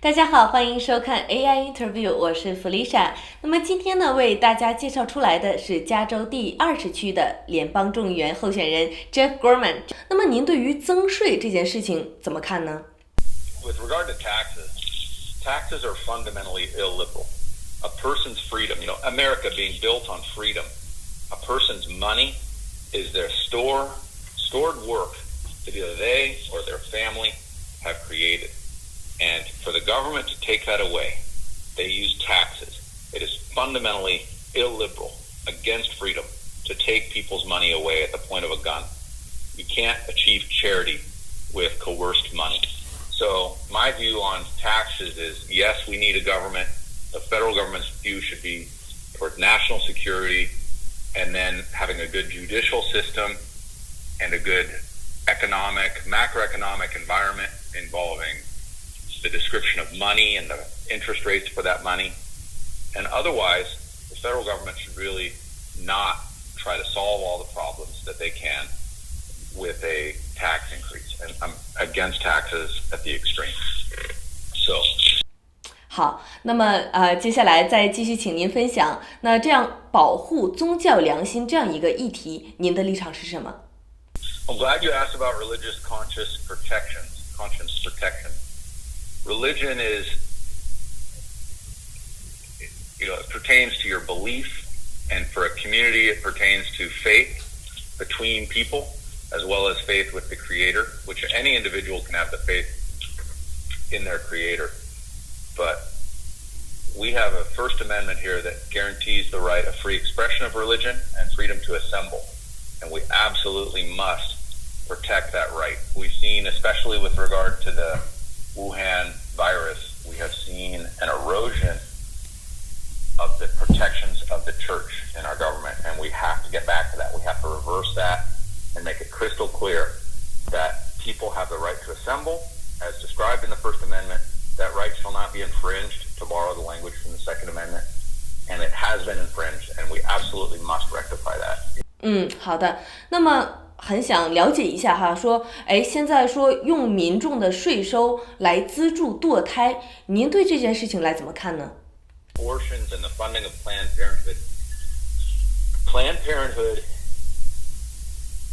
大家好，欢迎收看 AI Interview， 我是 Felicia。那么今天呢，为大家介绍出来的是加州第20区的联邦众议员候选人 Jeff Gorman。那么您对于增税这件事情怎么看呢？ With regard to taxes, taxes are fundamentally illiberal. A person's freedom, America being built on freedom. A person's money is their stored work that either they or their family have created.And for the government to take that away, they use taxes. It is fundamentally illiberal, against freedom, to take people's money away at the point of a gun. You can't achieve charity with coerced money. So my view on taxes is, yes, we need a government. The federal government's view should be toward national security and then having a good judicial system and a good macroeconomic environment involving the description of money and the interest rates for that money. And otherwise, the federal government should really not try to solve all the problems that they can with a tax increase. And I'm against taxes at the extreme. So. 好，那么接下来再继续请您分享，那这样保护宗教良心这样一个议题，您的立场是什么？ I'm glad you asked about religious conscience protection. Religion is, it pertains to your belief, and for a community it pertains to faith between people, as well as faith with the Creator, which any individual can have the faith in their Creator. But we have a First Amendment here that guarantees the right of free expression of religion and freedom to assemble, and we absolutely must protect that right. We've seen, especially with regard to the Wuhan virus, we have seen an erosion of the protections of the church in our government, and we have to get back to that. We have to reverse that and make it crystal clear that people have the right to assemble, as described in the First Amendment. That right shall not be infringed, to borrow the language from the Second Amendment, and it has been infringed, and we absolutely must rectify that. 好的。那么很想了解一下哈，说，现在说用民众的税收来资助堕胎，您对这件事情来怎么看呢？ Abortions and the funding of Planned Parenthood. Planned Parenthood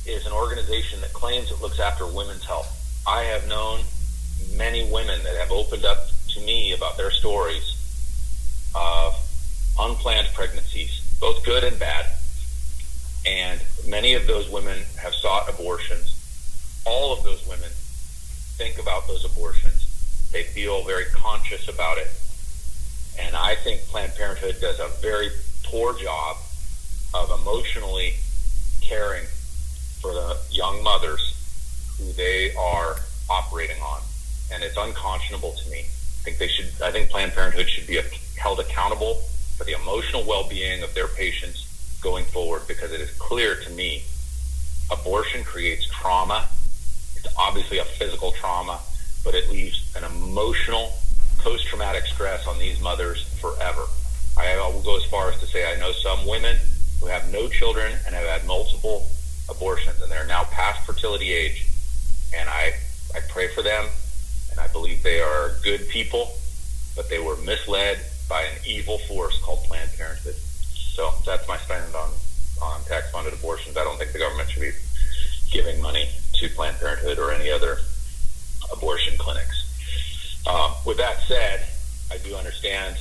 is an organization that claims it looks after women's health. I have known many women that have opened up to me about their stories of unplanned pregnancies, both good and bad. And many of those women have sought abortions. All of those women think about those abortions. They feel very conscious about it. And I think Planned Parenthood does a very poor job of emotionally caring for the young mothers who they are operating on. And it's unconscionable to me. I think Planned Parenthood should be held accountable for the emotional well-being of their patients going forward, because it is clear to me abortion creates trauma. It's obviously a physical trauma, but it leaves an emotional post-traumatic stress on these mothers forever. I will go as far as to say I know some women who have no children and have had multiple abortions, and they're now past fertility age, and I pray for them, and I believe they are good people, but they were misled by an evil force called Planned Parenthood. So that's my stand on tax-funded abortions. I don't think the government should be giving money to Planned Parenthood or any other abortion clinics. With that said, I do understand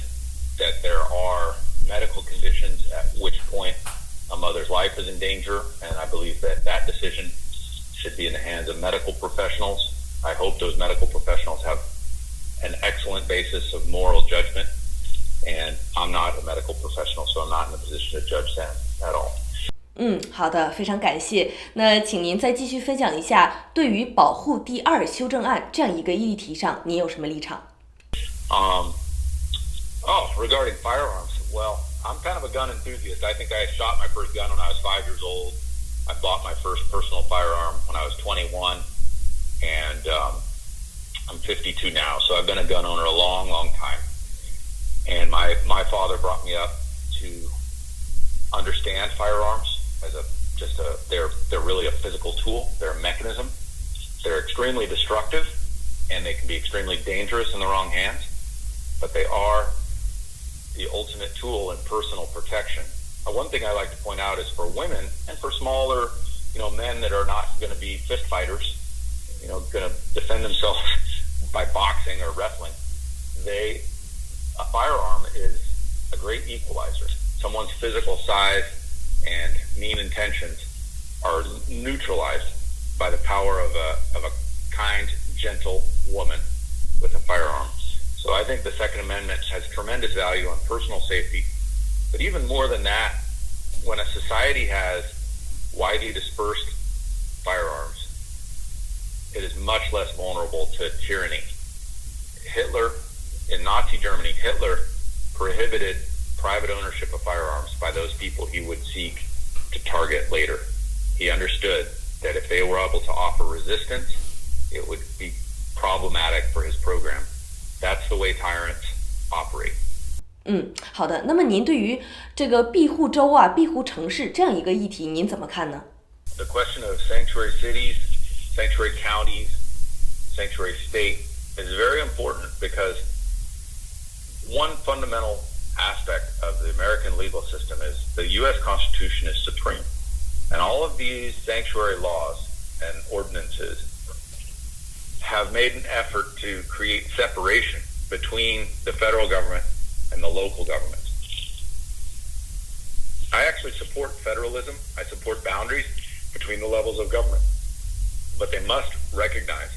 that there are medical conditions at which point a mother's life is in danger, and I believe that decision should be in the hands of medical professionals. I hope those medical professionals have an excellent basis of moral judgment. And I'm not a medical professional, so I'm not in a position to judge them at all. 好的，非常感谢。那请您再继续分享一下，对于保护第2修正案这样一个议题上，您有什么立场？Regarding firearms, well, I'm kind of a gun enthusiast. I think I shot my first gun when I was 5 years old. I bought my first personal firearm when I was 21, and I'm 52 now, so I've been a gun owner a long, long time. And my father brought me up to understand firearms as they're really a physical tool. They're a mechanism. They're extremely destructive, and they can be extremely dangerous in the wrong hands. but they are the ultimate tool in personal protection. One thing I like to point out is for women and for smaller, men that are not going to be fist fighters, going to defend themselves by boxing or wrestling, a firearm is a great equalizer. Someone's physical size and mean intentions are neutralized by the power of a kind, gentle woman with a firearm. So I think the Second Amendment has tremendous value on personal safety. But even more than that, when a society has widely dispersed firearms, it is much less vulnerable to tyranny. In Nazi Germany, Hitler prohibited private ownership of firearms by those people he would seek to target later. He understood that if they were able to offer resistance, it would be problematic for his program. That's the way tyrants operate. 好的。那么您对于这个庇护州啊、庇护城市这样一个议题，您怎么看呢？ The question of sanctuary cities, sanctuary counties, sanctuary state is very important because one fundamental aspect of the American legal system is the U.S. Constitution is supreme. And all of these sanctuary laws and ordinances have made an effort to create separation between the federal government and the local government. I actually support federalism. I support boundaries between the levels of government. But they must recognize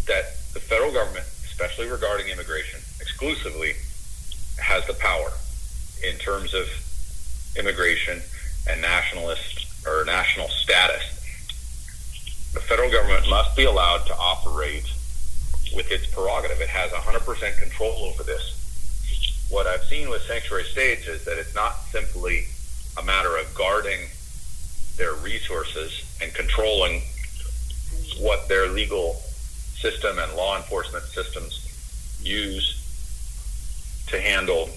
that the federal government, especially regarding immigration, exclusively has the power in terms of immigration and national status. The federal government must be allowed to operate with its prerogative. It has 100% control over this. What I've seen with sanctuary states is that it's not simply a matter of guarding their resources and controlling what their legal system and law enforcement systems use to handle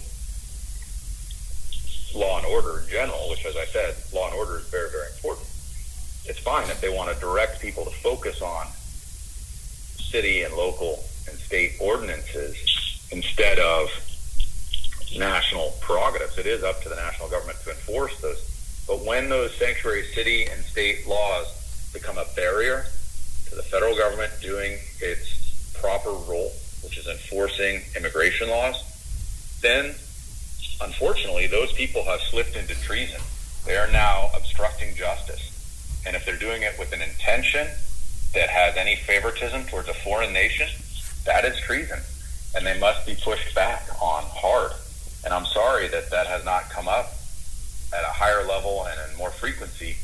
law and order in general, which, as I said, law and order is very, very important. It's fine if they want to direct people to focus on city and local and state ordinances instead of national prerogatives. It is up to the national government to enforce those. But when those sanctuary city and state laws become a barrier to the federal government doing its proper role, which is enforcing immigration laws, then unfortunately those people have slipped into treason. They are now obstructing justice. And if they're doing it with an intention that has any favoritism towards a foreign nation, that is treason. And they must be pushed back on hard. And I'm sorry that that has not come up at a higher level and in more frequency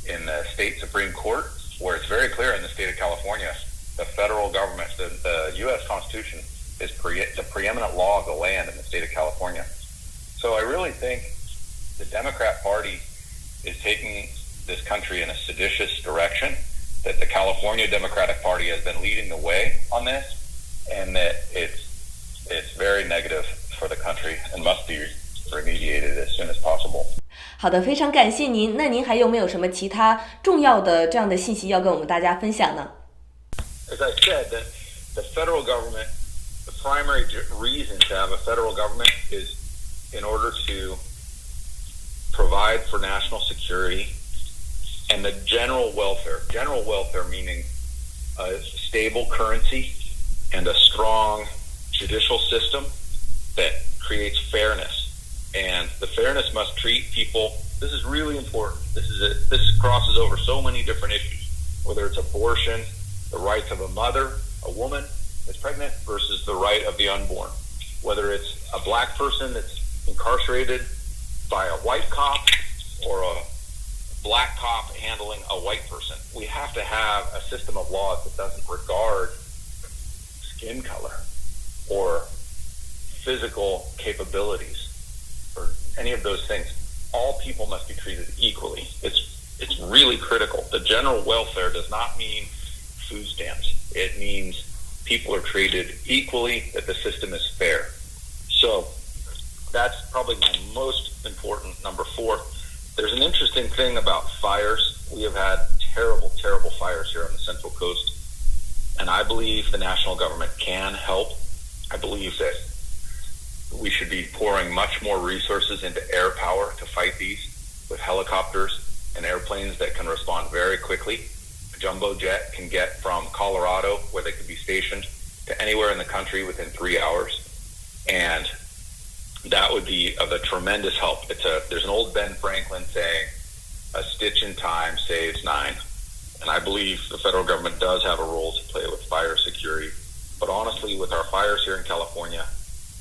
in the state Supreme Court, where it's very clear in the state of California, the federal government, the U.S. Constitution is the preeminent law of the land in the state of California. So I really think the Democrat Party is taking this country in a seditious direction, that the California Democratic Party has been leading the way on this, and that it's very negative for the country and must be remediated as soon as possible. 好的，非常感谢您。那您还有没有什么其他重要的这样的信息要跟我们大家分享呢？ As I said, the federal government, the primary reason to have a federal government is in order to provide for national security and the general welfare. General welfare meaning a stable currency and a strong judicial system that creates fairness. And the fairness must treat people, this is really important. This crosses over so many different issues, whether it's abortion, the rights of a mother, a woman that's pregnant versus the right of the unborn. Whether it's a black person that's incarcerated by a white cop or a black cop handling a white person. We have to have a system of laws that doesn't regard skin color or physical capabilities or any of those things. All people must be treated equally. It's really critical. The general welfare does not mean food stamps. It means people are treated equally, that the system is fair. So that's probably my most important number 4. There's an interesting thing about fires. We have had terrible, terrible fires here on the Central Coast. And I believe the national government can help. I believe that We should be pouring much more resources into air power to fight these with helicopters and airplanes that can respond very quickly. A jumbo jet can get from Colorado, where they could be stationed, to anywhere in the country within 3 hours. And that would be of a tremendous help. There's an old Ben Franklin saying, a stitch in time saves 9. And I believe the federal government does have a role to play with fire security. But honestly, with our fires here in California,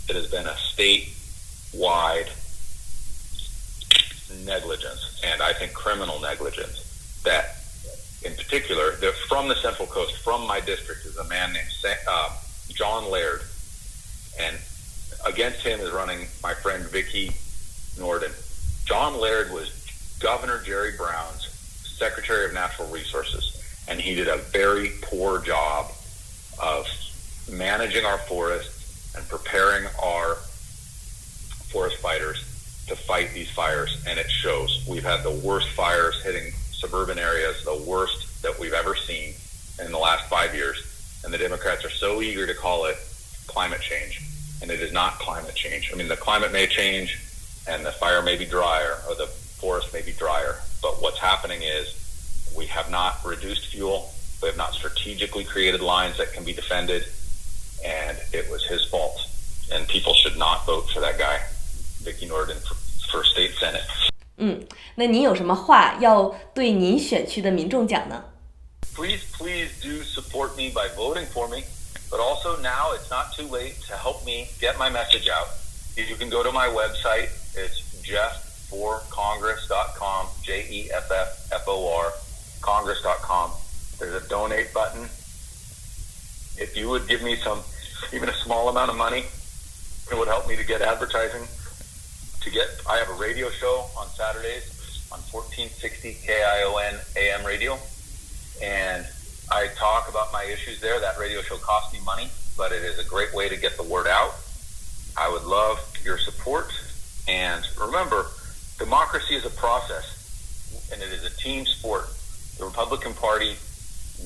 it has been a statewide negligence, and I think criminal negligence, that in particular, from the Central Coast, from my district, is a man named John Laird. And against him is running my friend Vicki Norden. John Laird was Governor Jerry Brown's Secretary of Natural Resources, and he did a very poor job of managing our forests and preparing our forest fighters to fight these fires, and it shows. We've had the worst fires hitting suburban areas, the worst that we've ever seen in the last 5 years, and the Democrats are so eager to call it climate change, and it is not climate change. I mean, the climate may change, and the fire may be drier, or the forest may be drier, but what's happening is we have not reduced fuel, we have not strategically created lines that can be defended, and it was his fault. And people should not vote for that guy, Vicki Norden, for state senate. 那您有什么话要对您选区的民众讲呢？ Please do support me by voting for me, but also now it's not too late to help me get my message out. You can go to my website. It's jeffforcongress.com, JEFFFOR, congress.com. There's a donate button. If you would give me even a small amount of money, it would help me to get advertising. I have a radio show on Saturdays on 1460 KION AM radio, and I talk about my issues there. That radio show costs me money, but it is a great way to get the word out. I would love your support. And remember, democracy is a process, and it is a team sport. The Republican Party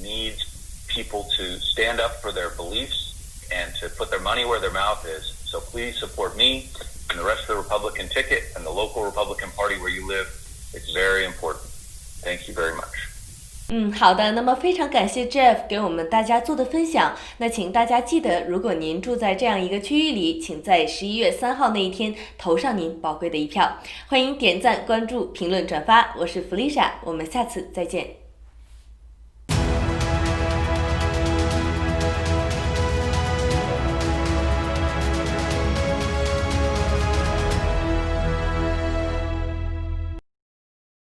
needs people to stand up for their beliefs and to put their money where their mouth is. So please support me and the rest of the Republican ticket and the local Republican Party where you live. It's very important. Thank you very much. 好的，那么非常感谢 Jeff 给我们大家做的分享。那请大家记得，如果您住在这样一个区域里，请在11月3号那一天投上您宝贵的一票。欢迎点赞、关注、评论、转发。我是 Felicia， 我们下次再见。